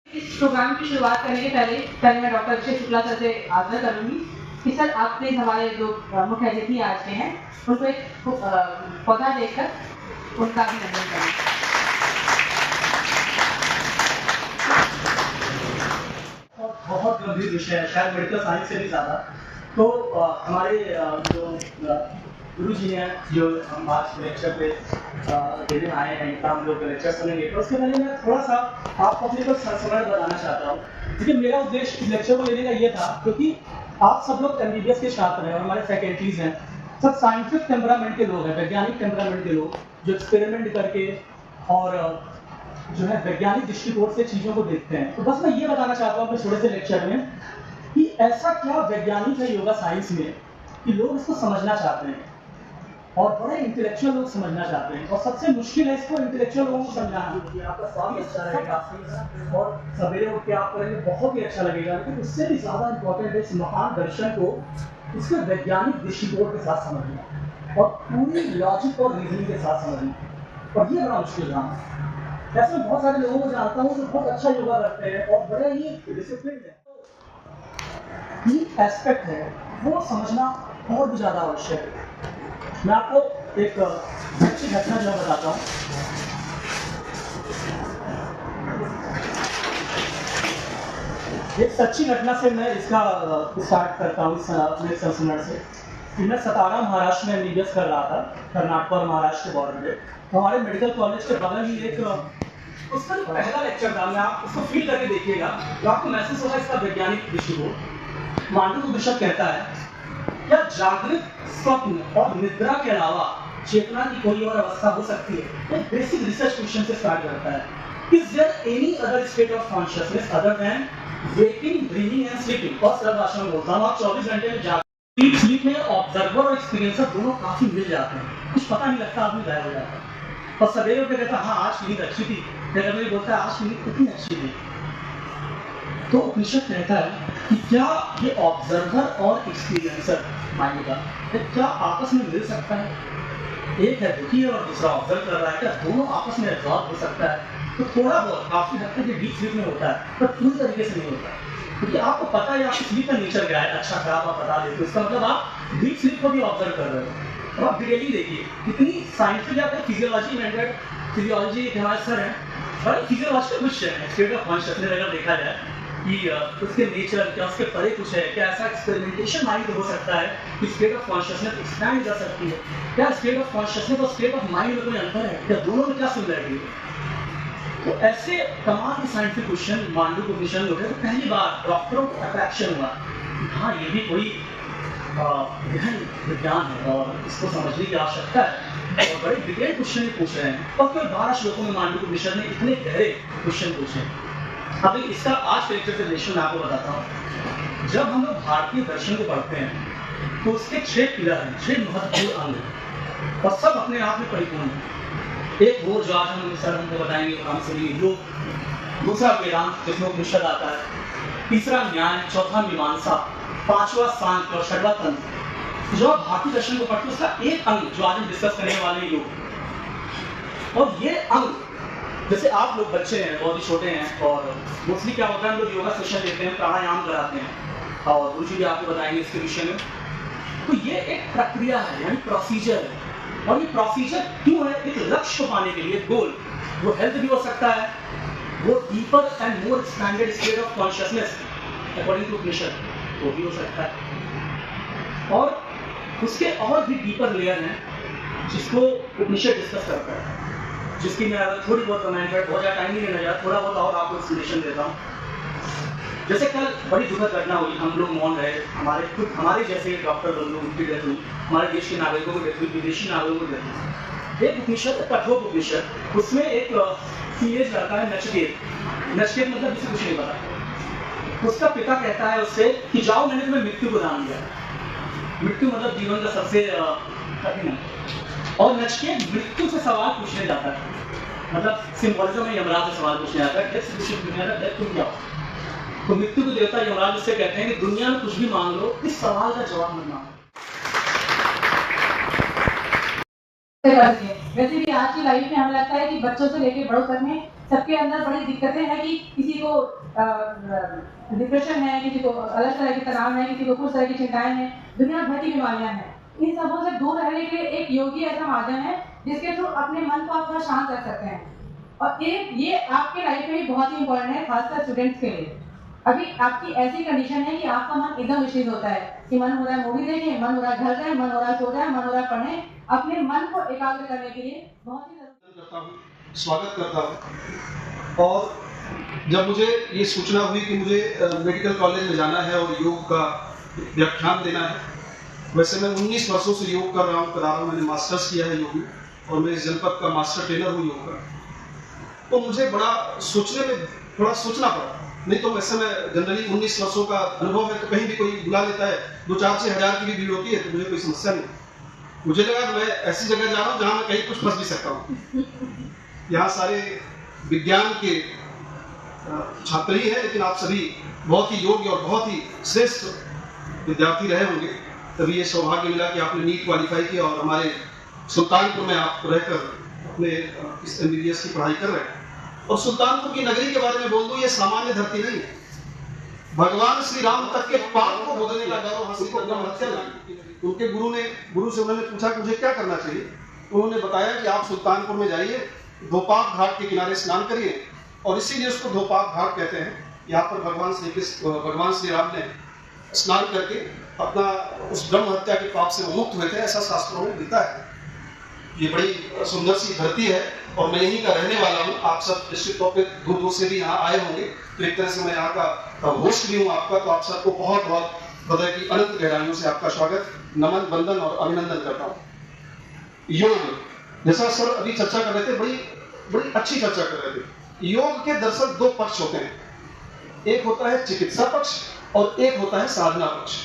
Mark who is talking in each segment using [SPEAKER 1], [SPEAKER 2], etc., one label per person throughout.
[SPEAKER 1] इस प्रोग्राम की शुरुआत करने के पहले मैं डॉक्टर अक्षय शुक्ला सर से आग्रह करूंगी कि सर आप प्लीज हमारे जो मुख्य अतिथि आज के हैं उनको एक पौधा देकर उनका अभिनंदन करें।
[SPEAKER 2] बहुत गंभीर विषय है, शायद मेडिकल साइंस से भी ज़्यादा। तो हमारे जो गुरु जी हैं जो हम आज लेक्चर पे देने आए हैं, इनका हम लोग लेक्चर सुनेंगे, तो उसके पहले मैं थोड़ा सा आपको अपने को संस्मरण बताना चाहता हूँ। क्योंकि मेरा उद्देश्य इस लेक्चर को लेने का ये था क्योंकि आप सब लोग MBBS के छात्र हैं और हमारे फैकल्टीज हैं, सब साइंटिफिक टेम्परामेंट के लोग हैं, वैज्ञानिक टेम्परामेंट के लोग जो एक्सपेरिमेंट करके और जो है वैज्ञानिक दृष्टिकोण से चीज़ों को देखते हैं। तो बस मैं ये बताना चाहता हूँ अपने छोटे से लेक्चर में कि ऐसा क्या वैज्ञानिक है योगा साइंस में कि लोग इसको समझना चाहते हैं और बड़े इंटेलेक्चुअल लोग समझना चाहते हैं, और सबसे मुश्किल है इसको इंटेलेक्चुअल लोगों को समझाना। आपका स्वास्थ्य अच्छा रहेगा और सवेरे उठ के आप करेंगे बहुत ही अच्छा लगेगा, लेकिन उससे भी ज़्यादा इंपॉर्टेंट है इस महान दर्शन को इसके वैज्ञानिक दृष्टिकोण के साथ समझना और पूरी लॉजिक और रीजनिंग के साथ समझना, और ये बड़ा मुश्किल काम है। ऐसे बहुत सारे लोगों को जानता हूँ जो बहुत अच्छा योगा करते हैं और बड़े ही डिसिप्लिन है, ये एस्पेक्ट है वो समझना बहुत भी ज़्यादा आवश्यक है। मैं आपको एक सच्ची घटना जो बताता हूँ। एक सच्ची घटना से मैं इसका स्टार्ट करता हूँ अपने संस्मरण से कि मैं सतारा महाराष्ट्र में MBBS कर रहा था, कर्नाटक और महाराष्ट्र के बॉर्डर पे। तो हमारे मेडिकल कॉलेज के बगल ही एक उसका पहला लेक्चर था, मैं आप उसको फील करके देखिएगा तो आपको महसूस होगा इसका वैज्ञानिक दृष्टिकोण। मांडुक्य कहता है क्या जागृत, स्वप्न और निद्रा के अलावा चेतना की कोई और अवस्था हो सकती है? एक बेसिक रिसर्च क्वेश्चन से स्टार्ट करता है। Is there any other state of consciousness other than waking, dreaming and sleeping? और सरल भाषा में बोलता हूँ, आप 24 घंटे में जागते स्लीप में ऑब्जर्वर और एक्सपीरियंसर दोनों काफी मिल जाते हैं, कुछ पता नहीं लगता, आदमी गायब हो जाता है। और सवेरे उठ के कहता हाँ आज की नींद अच्छी थी, फिर अगले बोलता है आज की नींद कितनी अच्छी थी। तो उपनिषद कहता है कि क्या ये ऑब्जर्वर और एक्सपीरियंसर माइंड का क्या आपस में मिल सकता है? एक है दुखी है और दूसरा ऑब्जर्व कर रहा है, क्या दोनों आपस में एब्जॉर्ब हो सकता है? तो थोड़ा बहुत काफी हद तक डीप स्लीप में होता है, पर पूरी तरीके से नहीं होता, क्योंकि आपको पता है आपकी स्लीप का नेचर क्या है, अच्छा खराब आप बता देते हो, इसका मतलब आप डीप स्लीप को भी ऑब्जर्व कर रहे हो। और आप डिटेली देखिए कितनी साइंटिफिक या फिजियोलॉजी मेथड, फिजियोलॉजी के हमारे सर हैं, और फिजियोलॉजिकल क्वेश्चन है स्टेट ऑफ कॉन्शियसनेस अगर देखा जाए कि उसके नेचर क्या, उसके परे कुछ है क्या, ऐसा एक्सपेरिमेंटेशन माइंड हो सकता है कि स्टेट ऑफ कॉन्शियसनेस एक्सपैंड कर सकती है क्या, स्टेट ऑफ कॉन्शियसनेस और स्टेट ऑफ माइंड में कोई अंतर है क्या, दोनों में क्या सिमिलरिटी है? तो ऐसे तमाम के साइंटिफिक क्वेश्चन मांडुक्य उपनिषद में उठे। तो पहली बार डॉक्टरों को अट्रैक्शन हुआ हाँ ये भी कोई गहन विज्ञान है और इसको समझने की आवश्यकता है, और बड़े डिटेल क्वेश्चन पूछ रहे हैं। और फिर 12 श्लोकों में मांडुक्य उपनिषद ने इतने गहरे क्वेश्चन पूछे। अब इसका आज के लेक्चर से रिलेशन मैं आपको बताता हूँ। जब हम लोग भारतीय दर्शन को पढ़ते हैं तो उसके 6 पिलर हैं, 6 महत्वपूर्ण अंग, और सब अपने आप में परिपूर्ण हैं। एक वो जो आज हम सर हमको बताएंगे काम से योग, दूसरा वेदांत जिसमें उपनिषद आता है, तीसरा न्याय, चौथा मीमांसा, पांचवा सांख्य और छठवां तंत्र। जो आप भारतीय दर्शन को पढ़ते हैं उसका एक अंग जो आज हम डिस्कस करने वाले योग। और ये अंग जैसे आप लोग बच्चे हैं, बहुत ही छोटे हैं, और मोस्टली क्या होता है हम लोग योगा सेशन लेते हैं, प्राणायाम कराते हैं, और गुरु जी भी आपको बताएंगे इसके विषय में। तो ये एक प्रक्रिया है, यानी प्रोसीजर है, और ये प्रोसीजर क्यों है? एक लक्ष्य को पाने के लिए, गोल, वो हेल्थ भी हो सकता है, वो deeper and more expanded state of consciousness according to Upanishad वो भी हो सकता है, और उसके और भी डीपर लेयर हैं जिसको उपनिषद डिस्कस करता है, जिसकी मैं थोड़ी बहुत कमेंट बहुत ज़्यादा टाइम नहीं लेना चाहता, थोड़ा बहुत और आपको एक्सप्लेनेशन देता हूँ। जैसे कल बड़ी दुखद घटना हुई, हम लोग मौन रहे, हमारे जैसे डॉक्टर बंधु उनकी डेथ हुई, हमारे देश के नागरिकों की डेथ हुई, विदेशी नागरिकों की डेथ हुई। एक उपनिषद, कठोर उपनिषद, उसमें एक टीनेज लड़का है नचिकेत मतलब किसी कुछ नहीं पता। उसका पिता कहता है उससे कि जाओ मैंने तुम्हें मृत्यु को दान दिया। मृत्यु मतलब जीवन का सबसे कठिन है, और नचिकेत मृत्यु से सवाल पूछने जाता है, मतलब सिंबॉलिज्म में यमराज से सवाल पूछने जाता है, डेथ तुम क्या हो? तो मृत्यु के देवता यमराज उससे कहते हैं कि दुनिया में कुछ भी मांग लो, इस सवाल का जवाब मत मांगो।
[SPEAKER 1] वैसे भी आज की लाइफ में हमें लगता है कि बच्चों से लेकर बड़ों तक में सबके अंदर बड़ी दिक्कतें हैं कि किसी को डिप्रेशन है, किसी को अलग तरह के तनाव है, किसी को कुछ तरह की चिंताएं हैं, दुनिया भर की बीमारियां हैं। इन सबों से दूर रहने के लिए एक योगी ऐसा माध्यम है जिसके थ्रू अपने मन को आप थोड़ा शांत रख सकते हैं। और ये आपके लाइफ में भी बहुत ही इंपॉर्टेंट है, खासकर स्टूडेंट्स के लिए। अभी आपकी ऐसी कंडीशन है कि आपका मन एकदम विचलित होता है कि मन हो रहा है मूवी देखें, मन हो रहा है घर जाए, मन हो रहा है सो जाए, मन हो रहा है पढ़ें। अपने मन को एकाग्र करने के लिए बहुत ही
[SPEAKER 3] करता हूँ, स्वागत करता हूँ। और जब मुझे ये सूचना हुई कि मुझे मेडिकल कॉलेज में जाना है और योग का व्याख्यान देना है, वैसे मैं 19 वर्षों से योग कर रहा हूँ, मैंने मास्टर्स किया है योग में और मैं इस जनपद का मास्टर ट्रेनर हूँ योग का। तो मुझे बड़ा सोचने में थोड़ा सोचना पड़ा, नहीं तो वैसे मैं जनरली 19 वर्षों का अनुभव है तो कहीं भी कोई बुला लेता है, 2-4-6 हज़ार की भी भीड़ होती है तो मुझे कोई समस्या नहीं। मुझे लगा मैं ऐसी जगह जा रहा हूँ जहाँ मैं कहीं कुछ फंस भी सकता हूँ। यहाँ सारे विज्ञान के छात्र ही हैं, लेकिन आप सभी बहुत ही योग्य और बहुत ही श्रेष्ठ विद्यार्थी रहे होंगे, तभी ये सौभाग्य मिला कि आपने नीट क्वालिफाई किया और हमारे सुल्तानपुर में आप रहकर अपने इस MBBS की पढ़ाई कर रहे हैं। और सुल्तानपुर की नगरी के बारे में बोल दूं, ये सामान्य धरती नहीं है। भगवान श्री राम तक के पाप को भोगने का गौरव हासिल को ब्रह्म हत्या लगी। उनके गुरु से उन्होंने पूछा कि मुझे क्या करना चाहिए। उन्होंने बताया कि आप सुल्तानपुर में जाइए, धोपाक घाट के किनारे स्नान करिए, और इसीलिए उसको धोपाक घाट कहते हैं। यहाँ पर भगवान श्री राम ने स्नान करके अपना उस ब्रह्म हत्या के पाप से मुक्त हुए थे, ऐसा शास्त्रों में मिलता है। ये बड़ी सुंदर सी धरती है और मैं यहीं का रहने वाला हूँ। आप सब निश्चित तौर पर दूर दूर से भी यहाँ आए होंगे, तो एक तरह से मैं यहाँ का होस्ट भी हूँ आपका, तो आप सबको बहुत बहुत हृदय की अनंत गहराइयों से आपका स्वागत, नमन, वंदन और अभिनंदन करता हूँ। योग, जैसा सर अभी चर्चा कर रहे थे, बड़ी अच्छी चर्चा कर रहे थे। योग के दरअसल 2 पक्ष होते हैं, एक होता है चिकित्सा पक्ष और एक होता है साधना पक्ष।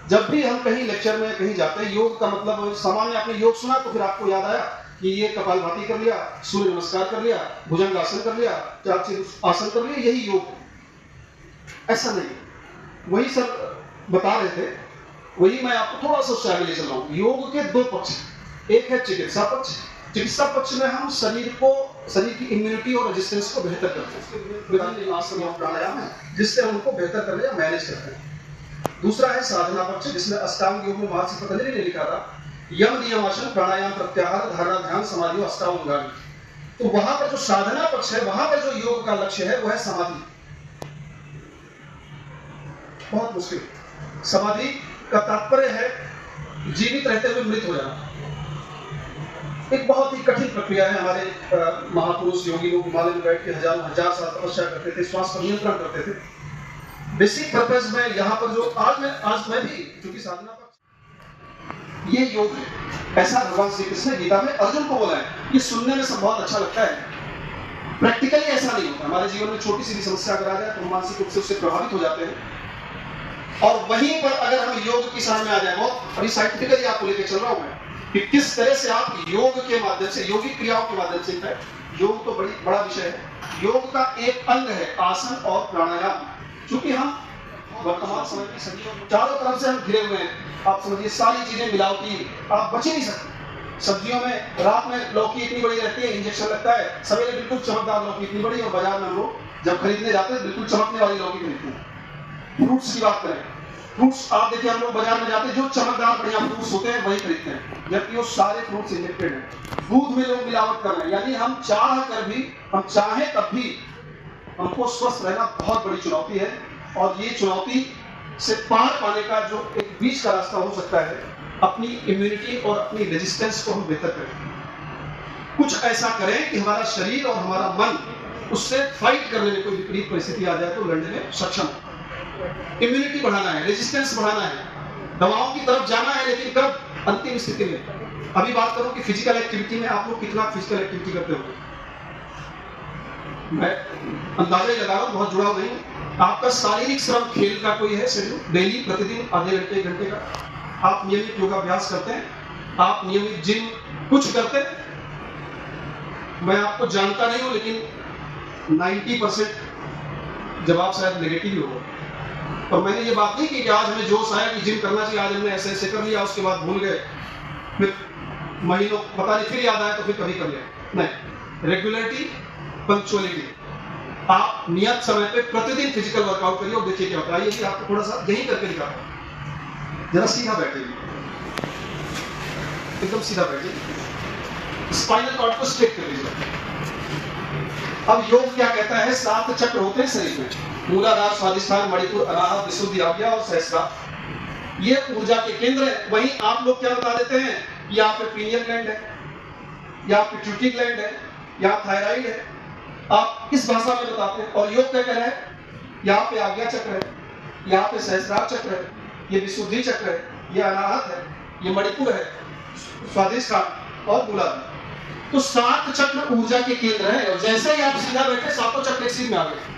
[SPEAKER 3] जब भी हम कहीं लेक्चर में कहीं जाते हैं, योग का मतलब सामान्य आपने योग सुना तो फिर आपको याद आया कि ये कपालभाति कर लिया, सूर्य नमस्कार कर लिया, भुजंग आसन कर लिया, 4 आसन कर लिया, यही योग। ऐसा नहीं, वही सब बता रहे थे, वही मैं आपको थोड़ा सा उससे आगे ले चल रहा हूँ। योग के 2 पक्ष, एक है चिकित्सा पक्ष। चिकित्सा पक्ष में हम शरीर की इम्यूनिटी और रेजिस्टेंस को बेहतर करते हैं, विभिन्न आसन और प्राणायाम है जिससे हम उनको बेहतर करने या मैनेज करते हैं। दूसरा है साधना पक्ष, जिसमें अष्टांग योग में महर्षि पतंजलि ने लिखा था, यम नियम आसन प्राणायाम प्रत्याहार धारणा ध्यान समाधि अष्टांगांग। तो वहां पर जो साधना पक्ष है, वहां पर जो योग का लक्ष्य है वो है समाधि। बहुत मुश्किल, समाधि का तात्पर्य है जीवित रहते हुए मृत हो जाना। एक बहुत ही कठिन प्रक्रिया है। हमारे महापुरुष योगी लोग हिमालय में बैठ के हजार साल तपस्या करते थे, श्वास पर नियंत्रण करते थे। बेसिक पर्पस में यहाँ पर जो आज मैं भी, क्योंकि साधना पर ये योग है, ऐसा भगवान श्री कृष्ण ने गीता में अर्जुन को बोला है। ये सुनने में सब बहुत अच्छा लगता है, प्रैक्टिकली ऐसा नहीं होता। हमारे जीवन में छोटी सी भी समस्या अगर आ जाए तो मानसिक रूप से उससे प्रभावित हो जाते हैं। और वहीं पर अगर हम योग की शरण में आ जाए, बहुत अभी साइंटिफिकली आपको लेके चल रहा हूं मैं कि किस तरह से आप योग के माध्यम से, योगिक क्रियाओं के माध्यम से, योग तो बड़ा विषय है। योग का एक अंग है आसन और प्राणायाम। चूंकि हम वर्तमान समय की सदियों चारों तरफ से हम घिरे हुए हैं, आप समझिए सारी चीजें मिलावटी, आप बच ही नहीं सकते। सब्जियों में रात में लौकी इतनी बड़ी रहती है, इंजेक्शन लगता है, सवेरे बिल्कुल चमकदार लौकी इतनी बड़ी, और बाजार में हम लोग जब खरीदने जाते हैं बिल्कुल चमकने वाली लौकी खरीदते हैं। फ्रूट्स की बात करें, फ्रूट्स आप देखिए, हम लोग बाजार में जाते हैं, जो चमकदार बढ़िया फ्रूट्स होते हैं वही खरीदते हैं, जबकि वो सारे फ्रूट्स इंजेक्टेड हैं। दूध में लोग मिलावट कर रहे हैं। यानी हम चाहें तब भी हमको स्वस्थ रहना बहुत बड़ी चुनौती है, और ये चुनौती से पार पाने का जो एक बीच का रास्ता हो सकता है, अपनी इम्यूनिटी और अपनी रेजिस्टेंस को हम बेहतर करें। कुछ ऐसा करें कि हमारा शरीर और हमारा मन उससे फाइट करने में, कोई विपरीत परिस्थिति आ जाए तो लड़ने में सक्षम हो। इम्यूनिटी बढ़ाना है, रेजिस्टेंस बढ़ाना है, दवाओं की तरफ जाना है, लेकिन कब? अंतिम स्थिति में। अभी बात करूं कि फिजिकल एक्टिविटी में आप लोग कितना फिजिकल एक्टिविटी करते हो? मैं अंदाजा ही लगा रहा हूं, बहुत जुड़ा नहीं। आपका शारीरिक श्रम, खेल का कोई है शेड्यूल? डेली प्रतिदिन आधे घंटे 1 घंटे का आप नियमित योगाभ्यास करते हैं? आप नियमित जिम कुछ करते हैं? मैं आपको जानता नहीं हूं, लेकिन 90% जवाब शायद नेगेटिव ही होगा। और मैंने ये बात नहीं की कि आज हमें जोश आया कि जिम करना चाहिए, आज हमने ऐसे कर लिया, उसके बाद भूल गए, फिर महीनों पता नहीं, फिर याद आया तो फिर कभी कर लिया। नहीं, रेगुलरिटी पंक्चुअलिटी। आप नियत समय पे प्रतिदिन फिजिकल वर्कआउट करिए और देखिए क्या होता है। यदि आपको थोड़ा सा यही करके दिखाता हूं, जरा सीधा बैठिए, एकदम सीधा बैठिए, स्पाइनल कॉर्ड को स्ट्रेट कर लीजिए। अब योग क्या कहता है, 7 चक्र होते हैं शरीर में, मूलाधार, स्वादिष्ठान, मणिपुर, अनाहत, विशुद्धि, आज्ञा और सहस्त्रार। ये ऊर्जा के केंद्र है। वहीं आप लोग क्या बता देते हैं, यहाँ पे पीनियल ग्लैंड है, यहाँ पिट्यूटरी ग्लैंड है, यहाँ थायराइड है। आप किस भाषा में बताते हैं? और योग क्या कह रहा है, यहाँ पे आज्ञा चक्र है, यहाँ पे सहस्त्रार चक्र है, ये विशुद्धि चक्र है, ये अनाहत है, ये मणिपुर है, स्वादिष्ठान और मूलाधार। तो 7 चक्र ऊर्जा के केंद्र हैं। और जैसे ही आप सीधा बैठे, 7 चक्र एक सीध में आ गए।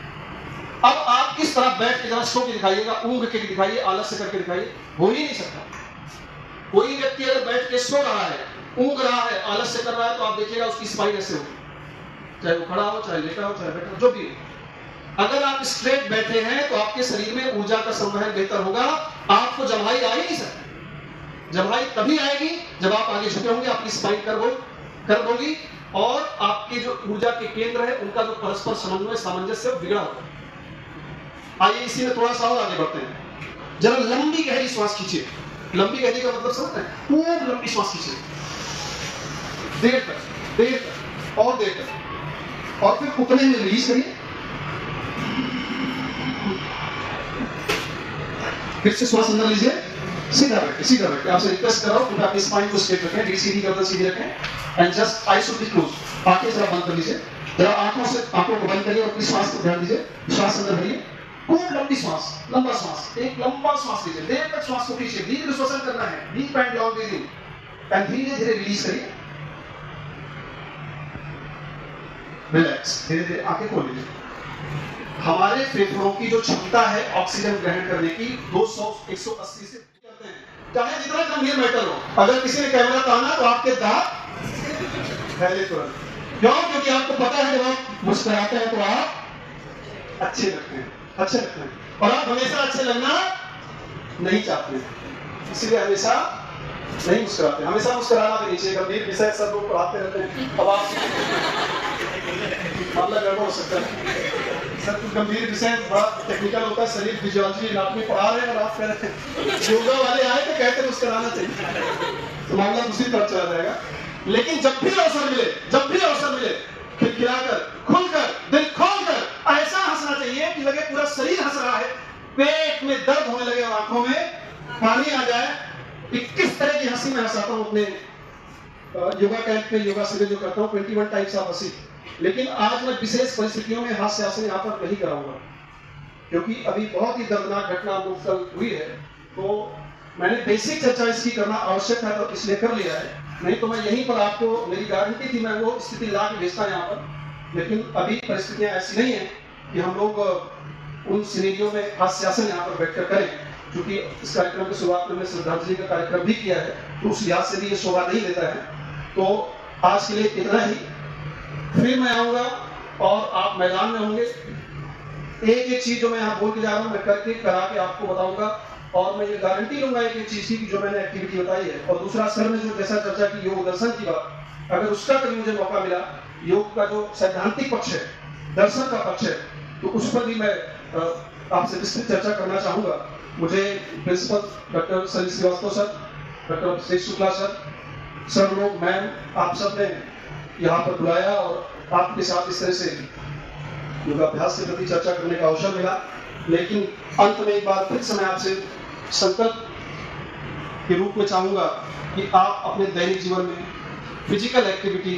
[SPEAKER 3] अब आप किस तरह बैठ के जरा सो के दिखाइएगा, ऊंघ के दिखाइए, आलस से करके दिखाइए, हो ही नहीं सकता। कोई व्यक्ति अगर बैठ के सो रहा है, ऊंघ रहा है, आलस से कर रहा है, तो आप देखिएगा उसकी स्पाइन ऐसे होगी, चाहे वो खड़ा हो, चाहे लेटा हो, चाहे बैठा हो, जो भी हो। अगर आप स्ट्रेट बैठे हैं तो आपके शरीर में ऊर्जा का संवहन बेहतर होगा। आपको जम्हाई आ ही नहीं सकती। जम्हाई तभी आएगी जब आप आगे झुके होंगे, आपकी स्पाइन कर्व होगी और आपके जो ऊर्जा के केंद्र है उनका जो परस्पर समन्वय, सामंजस्य बिगड़ा होगा। आइए इसी में थोड़ा सा और आगे बढ़ते हैं। जरा लंबी गहरी श्वास खींचिए। लंबी गहरी का मतलब समझते हैं? खूब लंबी श्वास खींचिए, देर तक और देर तक, और फिर उतने में रिलीज करिए। फिर से श्वास अंदर लीजिए, सीधा बैठे। आपसे रिक्वेस्ट कर रहा हूं कि अपनी स्पाइन को स्ट्रेट रखें, सीधी गर्दन सीधी रखें and just I should be close. आंखें जरा बंद कर लीजिए, जरा आंखों को बंद करिए और अपनी श्वास को ध्यान दीजिए। श्वास अंदर भरिए, खूब लंबी श्वास, लंबा श्वास, एक लंबा श्वास लीजिए, देर तक श्वास को खींचिए, दीर्घ श्वसन करना है, deep and long breathing and धीरे धीरे रिलीज करिए। रिलैक्स, धीरे धीरे आंखें खोल लीजिए। हमारे फेफड़ों की जो क्षमता है ऑक्सीजन ग्रहण करने की 200-180 से करते हैं, चाहे जितना गंभीर मैटर हो। अगर किसी ने कैमरा ताना तो आपके दांत पहले तुरंत, क्यों? क्योंकि आपको पता है जब आप मुस्कुराते हैं तो आप अच्छे लगते हैं और आप हमेशा अच्छे लगना नहीं चाहते, इसलिए हमेशा नहीं मुस्कुराते। हमेशा मुस्कुराना भी नहीं चाहिए। गंभीर विषय सब लोग पढ़ाते रहते हैं, अब आप मामला गड़बड़ हो सकता है। सर कुछ गंभीर विषय बड़ा टेक्निकल होता है, शरीर फिजियोलॉजी एनाटॉमी पढ़ा रहे हैं और आप कह रहे हैं योगा वाले आए तो कहते हैं मुस्कुराना चाहिए, तो मामला दूसरी तरफ चला जाएगा। लेकिन जब भी अवसर मिले खिलखिलाकर, खुलकर, दिल खोलकर ऐसा हंसना चाहिए कि लगे पूरा शरीर हंस रहा है, पेट में दर्द होने लगे और आंखों में पानी आ जाए। कि किस तरह की हंसी मैं हंसाता हूं अपने योगा कैंप में, योगा शिविर जो करता हूं, 21 टाइप्स ऑफ हंसी। लेकिन आज मैं विशेष परिस्थितियों में हास्य आसन यहाँ पर नहीं कराऊंगा, क्योंकि अभी बहुत ही दर्दनाक घटना हम लोग कल हुई है, तो मैंने बेसिक चर्चा इसकी करना आवश्यक है तो इसलिए कर लिया है। नहीं तो मैं यहीं पर आपको, मेरी गारंटी थी मैं वो स्थिति ला के भेजता यहाँ पर, लेकिन अभी परिस्थितियां ऐसी नहीं है कि हम लोग उन सिनेरियो में हास्यासन यहाँ पर बैठकर करें। क्योंकि इस कार्यक्रम की शुरुआत में हमने श्रद्धांजलि का कार्यक्रम भी किया है, तो उस लिहाज से भी ये शोभा नहीं देता है। तो आज के लिए इतना ही, फिर मैं आऊंगा और आप मैदान में होंगे। एक चीज जो मैं यहाँ बोल के जा रहा हूँ मैं करके करा के आपको बताऊंगा, और मैं ये गारंटी लूंगा एक चीज की जो मैंने एक्टिविटी बताई है। और दूसरा, सर ने जो जैसा चर्चा की योग दर्शन की बात, अगर उसका कभी मुझे मौका मिला, योग का जो सैद्धांतिक पक्ष है, दर्शन का पक्ष है, तो उस पर भी मैं आपसे विस्तृत चर्चा करना चाहूंगा। मुझे principal doctor Salil Srivastava sir, doctor Shri Shukla sir लोग, मैम, आप सब ने यहाँ पर बुलाया और आपके साथ इस तरह से योगाभ्यास के प्रति चर्चा करने का अवसर मिला। लेकिन अंत में एक बार फिर से मैं आपसे संकल्प के रूप में चाहूंगा कि आप अपने दैनिक जीवन में फिजिकल एक्टिविटी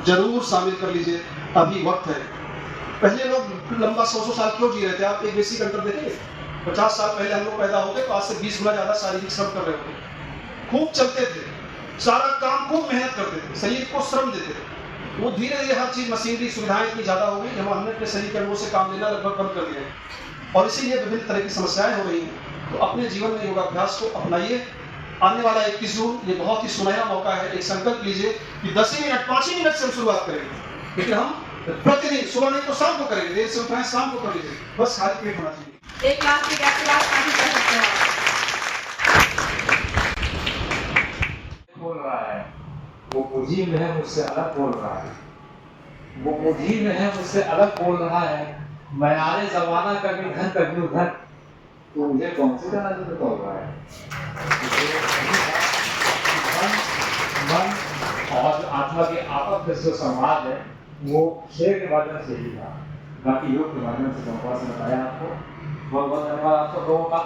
[SPEAKER 3] जरूर शामिल कर लीजिए। अभी वक्त है। पहले लोग लंबा 100 साल क्यों जी रहे थे? आप एक बेसिक अंतर देखेंगे। 50 साल पहले हम लोग पैदा हो गए तो आज से 20 गुना ज्यादा शारीरिक श्रम कर रहे होंगे। खूब चलते थे, सारा काम खूब मेहनत करते थे, शरीर को श्रम देते थे। वो धीरे धीरे हर चीज, मशीनरी सुविधाएं इतनी ज्यादा हो गई, हमने अपने शरीर के अंगों से काम लेना लगभग बंद कर दिया है, और इसीलिए विभिन्न तरह की समस्याएं हो रही हैं। तो अपने जीवन में योगाभ्यास को अपनाइए। आने वाला 21 जून ये बहुत ही सुनहरा मौका है। एक संकल्प लीजिए कि 10 मिनट, 5 मिनट से हम शुरुआत करेंगे, लेकिन हम प्रतिदिन सुबह नहीं तो शाम को करेंगे। देर से उठाएं, शाम को कर लीजिए, बस खाली पेट होना चाहिए।
[SPEAKER 1] एक लाख की गैप के बाद काफी कर सकते हैं।
[SPEAKER 4] बोल रहा है वो मुझे में है, मुझसे अलग बोल रहा है। वो मुझी में है, मुझसे अलग बोल रहा है, मैं आने जमाना कभी धन कभी उधर, तो मुझे कौन सी तरह से बता रहा है? मन और जो आत्मा के आपस में जो संवाद है वो शेर के माध्यम से ही था, बाकी योग के माध्यम से भगवान से बताया आपको। बहुत बहुत धन्यवाद आप लोगों का।